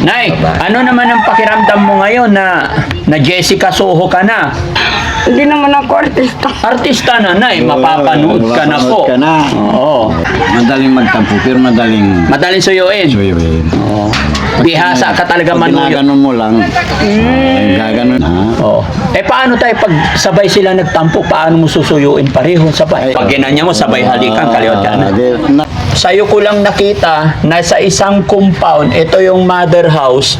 Nay, ano naman ang pakiramdam mo ngayon na Jessica Soho ka na? Hindi naman ako artista. Artista na, Nay. Mapapanood ka na po. Ka na. Oo. Madaling magtampo, pero Madaling suyuin. suyuin. Oo. Bihasa ka talaga Pag manuyo. ginaganon mo lang, gaganon ha. Oo. Eh paano tayo pag sabay sila nagtampo, paano mo susuyuin pareho sabay? Pag ginanya mo, sabay halikan, kaliwat ka na. Sa'yo ko lang nakita na sa isang compound, ito yung mother house,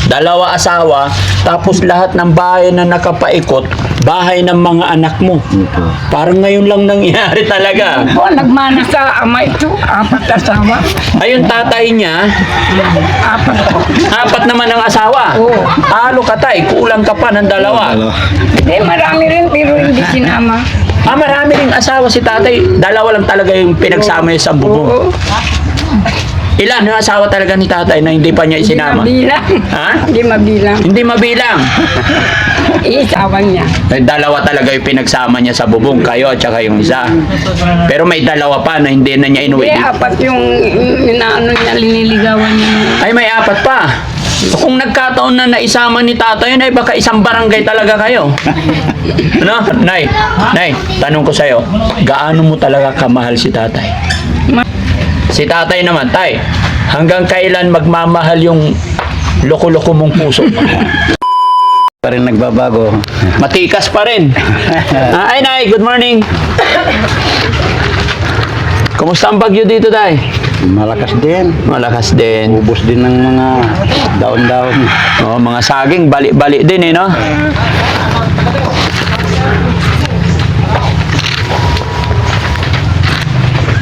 dalawa asawa, tapos lahat ng bahay na nakapaikot, bahay ng mga anak mo. Parang ngayon lang nangyari talaga. Po, nagmana sa ama ito. 4 asawa. Ayun, tatay niya, 4 po. 4 naman ang asawa. Oo. Talo ka tay, kulang ka pa ng 2. Hindi, marami rin pero hindi sinama. Marami ring asawa si tatay. 2 lang talaga yung pinagsama niya sa bubong. Oo. Ilan yung asawa talaga ni tatay na hindi pa niya isinama? Hindi mabilang. Ha? Hindi mabilang. Hindi mabilang. Isawa niya. 2 talaga yung pinagsama niya sa bubong, kayo at saka yung isa. Pero may 2 pa na hindi na niya inuwi. Hindi, 4 yung inaano niya, liniligawan niya. Ay, may 4 pa. Kung nagkataon na naisama ni tatay, ay baka isang barangay talaga kayo. Ano? Nay, tanong ko sa'yo, gaano mo talaga kamahal si tatay? Si tatay naman, tay, hanggang kailan magmamahal yung loko-loko mong puso? Pa rin nagbabago. Matikas pa rin. Ay, Nay, good morning. Kumusta ang bagyo dito, tay? Malakas din. Malakas din. Ubos din ng mga daon-daon. Oh, mga saging, bali-bali din eh, no?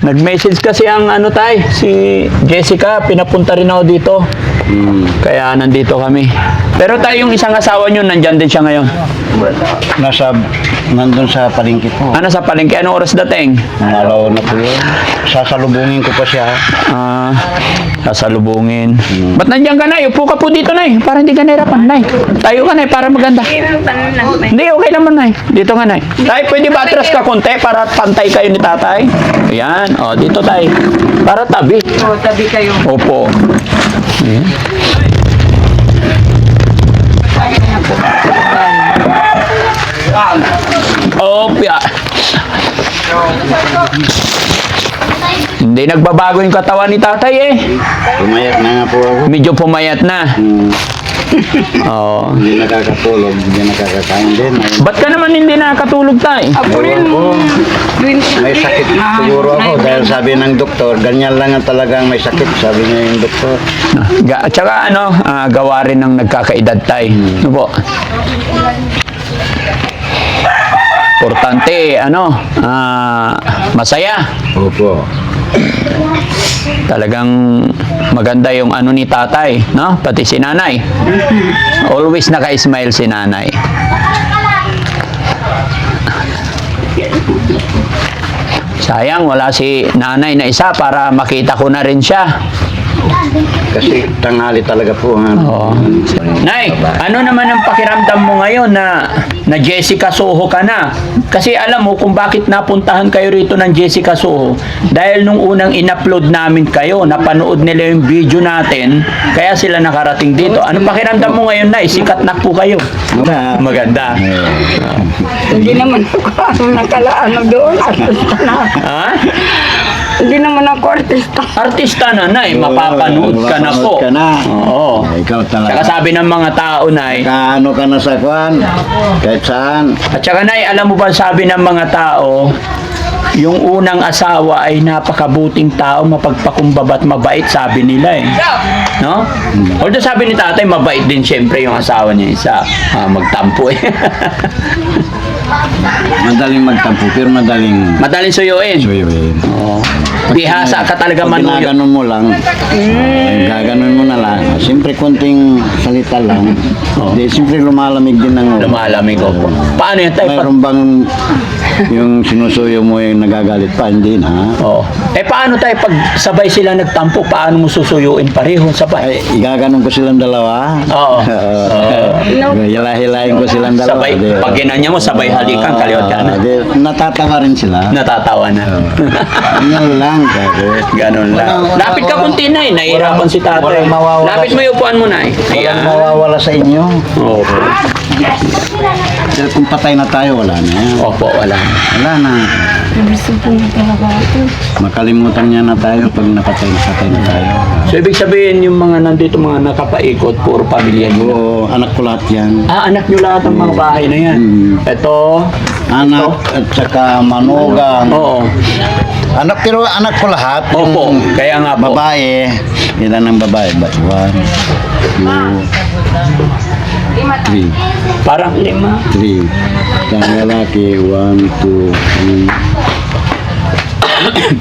Nag-message kasi ang tay, si Jessica, pinapunta rin ako dito. Kaya nandito kami. Pero tayo yung isang asawa nyo, nandyan din siya ngayon. Nandun sa palengke po. Ano sa palengke? Anong oras dating? Mga araw na po yun. Sasalubungin ko pa siya. Sasalubungin. Ba't nandiyan ka, Nay? Upo ka po dito, Nay. Para hindi ka nahirapan, Nay. Tayo ka, Nay, para maganda. Hindi, okay naman, Nay. Dito nga, Nay. Tay, pwede ba atras ka konti para pantay kayo ni tatay? Ayan. O, dito, Tay. Para tabi. Oo, tabi kayo. Opo. Ayan. Opya. Hindi nagbabago yung katawan ni tatay eh. Pumayat na nga po ako. Medyo pumayat na. Oo. Hindi nakakatulog, hindi nakakakain din. Ba't ka naman hindi nakatulog tay? Ako rin. May sakit siguro ako dahil sabi ng doktor, ganyan lang ang talagang may sakit, sabi niya yung doktor. At saka gawa rin ng nagkakaedad tay. Ano po? Importante, masaya. Opo. Talagang maganda yung ni tatay, no? Pati si nanay. Always naka-smile si nanay. Sayang, wala si nanay na isa para makita ko na rin siya. Kasi tanghali talaga po. Oo. Nay, ano naman ang pakiramdam mo ngayon na Jessica Soho ka na? Kasi alam mo kung bakit napuntahan kayo rito ng Jessica Soho. Dahil nung unang in-upload namin kayo, napanood nila yung video natin, kaya sila nakarating dito. Anong pakiramdam mo ngayon, Nay? Sikat na po kayo. Maganda. Hindi naman ako nakalaano doon. Artista na. Ha? Hindi naman ako artista. Artista na, Nay. Mapapanood ka na po. Mapapanood ka na. Oo. Ikaw talaga. Saka sabi ng mga tao, Nay. Kaano ka na sa kwan, kahit saan. At saka, Nay, alam mo ba sabi ng mga tao, yung unang asawa ay napakabuting tao, mapagpakumbaba at mabait, sabi nila eh. No? Although sabi ni tatay, mabait din siyempre yung asawa niya isa. Magtampo eh. Madaling magtampo, pero Madaling suyuin. suyuin. Oo. Bihasa ka talaga Pag manuyo. ginaganon mo lang, gaganon mo na lang. Siyempre, konting salita lang. Di, siyempre, lumalamig din ang Lumalamig ko. Paano yan tayo? Mayroon bang yung sinusuyo mo yung nagagalit pa? Hindi na. Oo. Eh paano tayo pag sabay sila nagtampo, paano mo susuyuin pareho sabay? Ay, igaganon ko silang dalawa. Oo. Hila-hilahin ko silang dalawa. Sabay, pag ginanya mo, sabay halikan, kaliwat ka na. Natatawa rin sila. Natatawa na. Ganyan lang. Ganon lang. Lapit ka kunti na eh. Nahihirapan si tatay. walang mawawala Lapit mo yung Upuan mo na eh. Walang Ayan. mawawala sa inyo. Opo. Pero kung patay na tayo, wala na yan. Opo, wala. Wala na. Gusto po talaga ito. Makalimutan niya na tayo pag napatay na tayo. So, ibig sabihin, yung mga nandito, mga nakapaikot, puro pamilya nyo. Oo, anak ko lahat yan. Anak nyo lahat ang mga bahay na yan. Ito. Anak at saka manugang. Oo. Anak, pero anak ko lahat. Opo, Yung kaya nga po. babae. Ilan ang babae? 1, 2, 3. Parang 5. 3. Ang lalaki, 1, 2,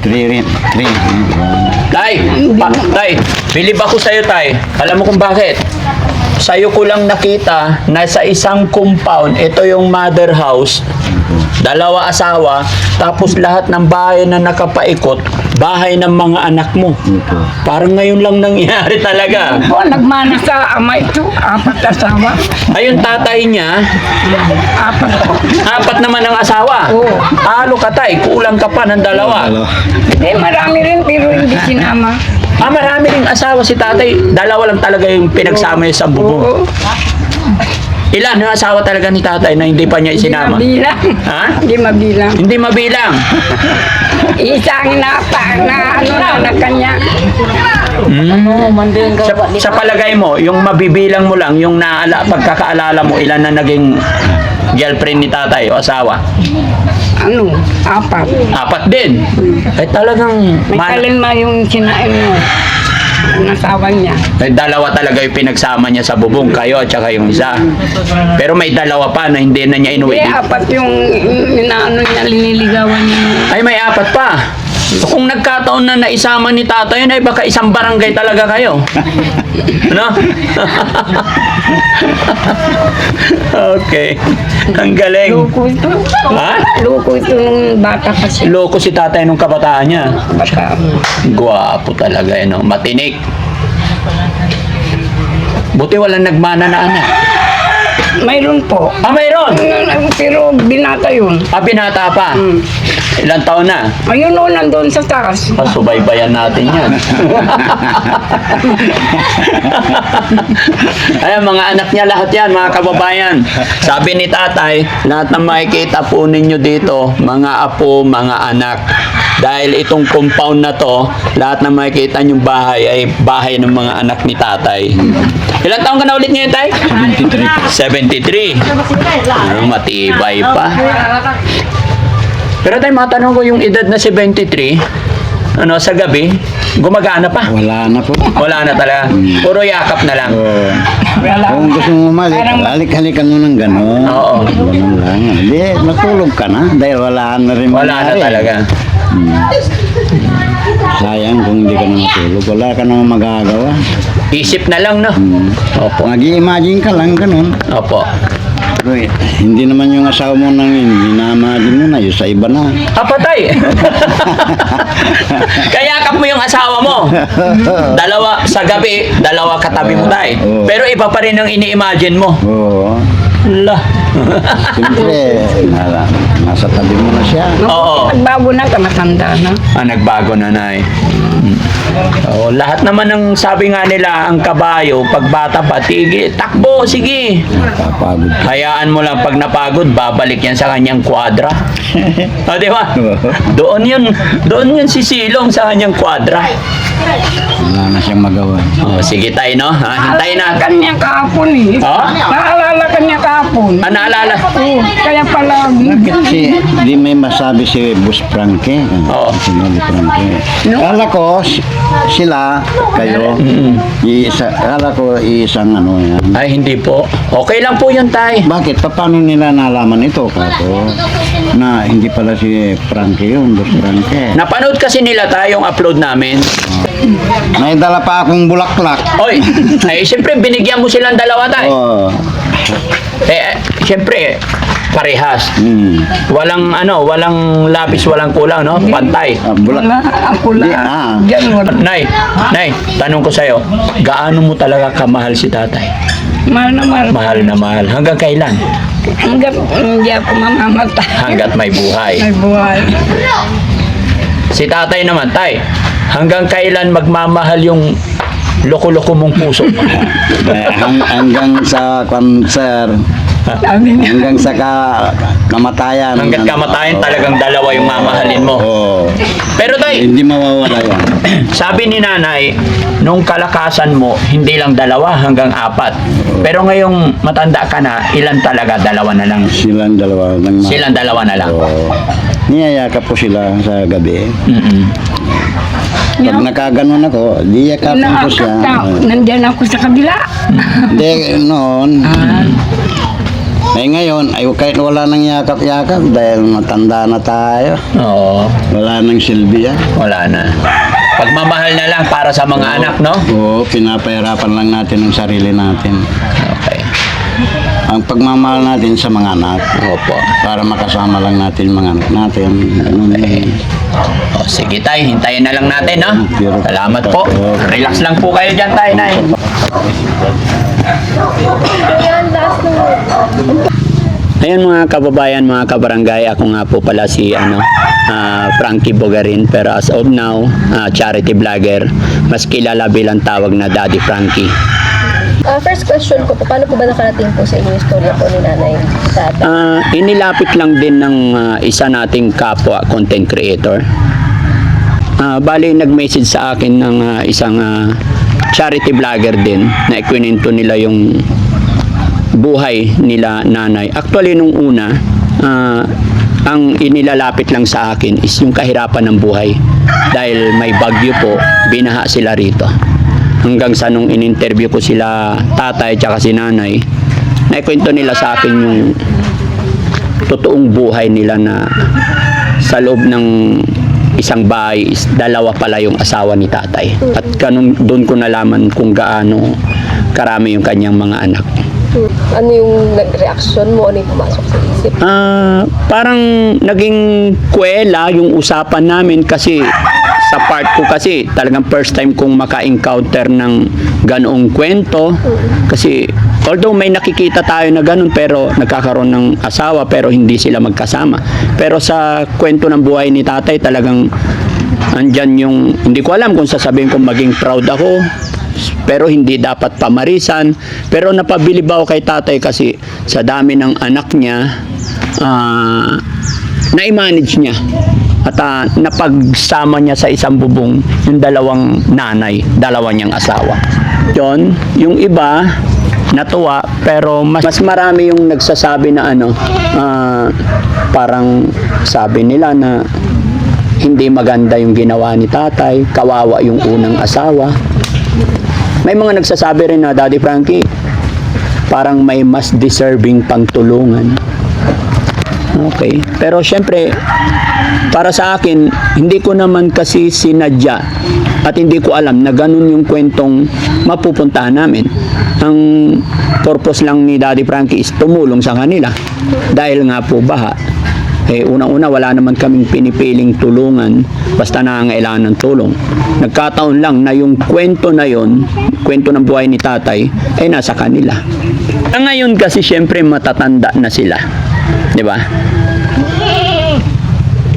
3. 3 rin. 3. Tay, tay, bilib ako sa'yo, tay. Alam mo kung bakit? Sa'yo ko lang nakita na sa isang compound, ito yung mother house, 2 asawa, tapos lahat ng bahay na nakapaikot, bahay ng mga anak mo. Ito. Parang ngayon lang nangyari talaga. Po, nagmana sa ama ito. 4 asawa. Ayun, tatay niya, 4. 4 naman ang asawa. Oo. Halo ka, tay, kulang ka pa ng 2. Hindi, marami rin pero hindi sinama. Marami ring asawa si tatay. 2 lang talaga yung pinagsama niya sa bubong. Oo. Ilan yung asawa talaga ni tatay na hindi pa niya isinama? Hindi mabilang. Ha? Hindi mabilang. Hindi mabilang. Isang na kanya. Sa palagay mo, yung mabibilang mo lang, yung pagkakaalala mo, ilan na naging girlfriend ni tatay o asawa? 4. 4 din. Ay talagang May kalima yung sinain mo. Ang asawa niya. Ay, 2 talaga yung pinagsama niya sa bubong, kayo at saka yung isa. Pero may 2 pa na hindi na niya inuwi. Hindi, 4 yung inaano niya, liniligawan niya. Ay, may 4 pa. Kung nagkataon na naisama ni tatay yun, ay baka isang barangay talaga kayo. No? Okay. Ang galing. Loko ito. Ha? Loko ito nung bata kasi. Loko si tatay nung kabataan niya. Bata. Gwapo talaga, no? Matinik. Buti walang nagmana na anak. Mayroon po. Mayroon! Pero binata yun. Binata pa. Ilang taon na? Ayun o, nandun sa taas. Subaybayan natin yan. Ayan, mga anak niya lahat yan, mga kababayan. Sabi ni tatay, lahat ng makikita po ninyo dito, mga apo, mga anak. Dahil itong compound na to, lahat ng makikita niyong bahay ay bahay ng mga anak ni tatay. Ilang taon ka na ulit ngayon, tay? 73. Matibay pa. Pero tayo matanong ko yung edad na 73, sa gabi, gumagana pa. Wala na po. Wala na talaga. Puro yakap na lang. Oo. Kung gusto mo umalik, halik-halikan mo ng gano'n. Oo. Gano'n lang. Hindi, matulog ka na. Dahil wala na rin Wala na mangyari. talaga. Sayang kung hindi ka na matulog. Wala ka naman magagawa. Isip na lang, no? Opo. Mag-i-imagine ka lang gano'n. Opo. Pero hindi naman yung asawa mo nang minamagin mo na, yung sa iba na. Patay! Kayakap mo yung asawa mo. 2 sa gabi, 2 katabi mo tayo. Oo. Pero iba pa rin ang ini-imagine mo. Oo. La. Siyempre, nasa tabi mo na siya. Oo. Nagbago na ka, matanda na. Nagbago na, nay. Lahat naman ng sabi nga nila, ang kabayo, pag bata pa, takbo, sige. Kapagod. Hayaan mo lang pag napagod, babalik yan sa kanyang kwadra. Di ba? Doon yun sisilong sa kanyang kwadra. Wala na siyang magawa. Sige tayo, no? Hintayin na. Naalala ka niya kahapon eh. Naalala ka niya kahapon. Naalala? Oo, kaya pala. Kasi di may masabi si Boss Frankie. Oo. Si Boss Frankie. Kala ko sila, kayo, kala ko isang ano yan. Ay, hindi po. Okay lang po yun, tay. Bakit? Paano nila nalaman ito, Kato? Na hindi pala si Frankie yun, Boss Frankie. Napanood kasi nila tayong upload namin. May dala pa akong bulaklak. Oy, ay, siyempre, binigyan mo silang 2 tay. Oo. Siyempre, parehas. Hmm. Walang labis, walang kulang, no? Pantay. Wala, Ako lang. Diyan mo. Nay, tanong ko sa'yo, gaano mo talaga kamahal si tatay? Mahal na mahal. Mahal na mahal. Hanggang kailan? Hanggat hindi ako mamamatay. Hanggat may buhay. May buhay. Si tatay naman, tay, hanggang kailan magmamahal yung loko-loko mong puso. Hanggang sa cancer, Sabi niya, hanggang sa kamatayan. Hanggat kamatayan, talagang dalawa yung mamahalin mo. Oo. Pero tay, Hindi mawawala yan. sabi ni nanay, nung kalakasan mo, hindi lang 2 hanggang 4. Pero ngayong matanda ka na, ilan talaga? 2 na lang. Silang dalawa. Silang 2 na lang. Oo. Niyayakap ko sila sa gabi. Mm-mm. Pag nakaganon ako, diyakapin ko siya. Nandyan ako sa kabila. Hindi, noon. Ngayon, kahit wala nang yakap-yakap dahil matanda na tayo. Oo, Wala nang silbi yan. wala na. Pagmamahal na lang para sa mga anak, no? Oo, pinapahirapan lang natin ang sarili natin. Okay. Ang pagmamahal natin sa mga anak. Opo. Para makasama lang natin mga anak natin. O, sige tay, hintayin na lang natin, no? Pero- Salamat po. Relax lang po kayo dyan, tay, nay. Ayan mga kababayan, mga kabarangay, ako nga po pala si Frankie Bogarin, pero as of now, charity vlogger, mas kilala bilang tawag na Daddy Frankie. First question ko po, paano po ba nakarating po sa inyo yung storya po ni nanay tatay? Inilapit lang din ng isa nating kapwa content creator. Bali, nag-message sa akin ng isang charity vlogger din na ikwinento nila yung buhay nila nanay. Actually, nung una, ang inilalapit lang sa akin is yung kahirapan ng buhay. Dahil may bagyo po, binaha sila rito. Hanggang sa nung in-interview ko sila tatay tsaka si nanay, naikwento nila sa akin yung totoong buhay nila na sa loob ng isang bahay is 2 pala yung asawa ni tatay. At doon ko nalaman kung gaano karami yung kanyang mga anak. Ano yung reaksyon mo? Ano yung pumasok sa isip? Parang naging kwela yung usapan namin kasi sa part ko kasi talagang first time kong maka-encounter ng ganoong kwento kasi although may nakikita tayo na ganun pero nagkakaroon ng asawa pero hindi sila magkasama, pero sa kwento ng buhay ni tatay talagang andyan yung, hindi ko alam kung sasabihin kong maging proud ako pero hindi dapat pamarisan, pero napabilib ako kay tatay kasi sa dami ng anak niya na-manage niya at napagsama niya sa isang bubong yung 2 nanay, 2 niyang asawa. Yun, yung iba natuwa pero mas marami yung nagsasabi na parang sabi nila na hindi maganda yung ginawa ni tatay, kawawa yung unang asawa. May mga nagsasabi rin na, Daddy Frankie, parang may mas deserving pang tulungan. Okay. Pero syempre, para sa akin, hindi ko naman kasi sinadya at hindi ko alam na ganun yung kwentong mapupuntahan namin. Ang purpose lang ni Daddy Frankie is tumulong sa kanila. Dahil nga po baha. Unang-una, wala naman kaming pinipiling tulungan basta nangangailangan ng tulong. Nagkataon lang na yung kwento na yon, kwento ng buhay ni tatay, ay nasa kanila. Ngayon kasi syempre matatanda na sila. Di ba?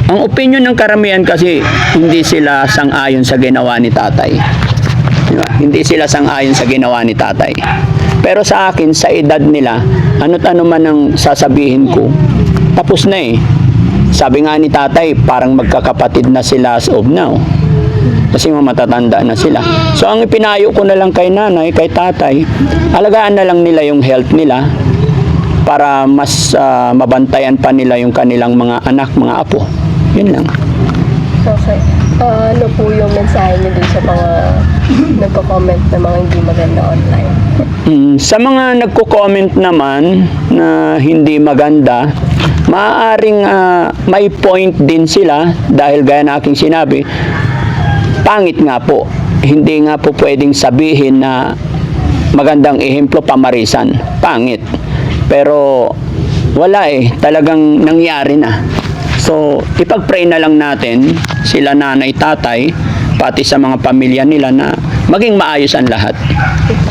Ang opinion ng karamihan kasi hindi sila sang-ayon sa ginawa ni tatay. Di ba? Hindi sila sang-ayon sa ginawa ni tatay. Pero sa akin, sa edad nila, ano't ano man ang sasabihin ko, tapos na eh. Sabi nga ni tatay, parang magkakapatid na sila as of now. Kasi matatanda na sila. So ang ipinayo ko na lang kay nanay, kay tatay, alagaan na lang nila yung health nila para mas mabantayan pa nila yung kanilang mga anak, mga apo. Yun lang. Okay. Ano po yung mensahe niyo dun sa mga nagko-comment na mga hindi maganda online? Sa mga nagko-comment naman na hindi maganda, maaaring may point din sila dahil gaya na aking sinabi, pangit nga po. Hindi nga po pwedeng sabihin na magandang ehemplo pamarisan. Pangit. Pero wala eh. Talagang nangyari na. So, ipag-pray na lang natin sila nanay, tatay, pati sa mga pamilya nila na maging maayos ang lahat.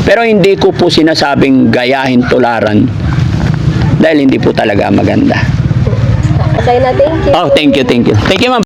Pero hindi ko po sinasabing gayahin, tularan dahil hindi po talaga maganda. Okay na, thank you. Oh, thank you, thank you. Thank you, ma'am.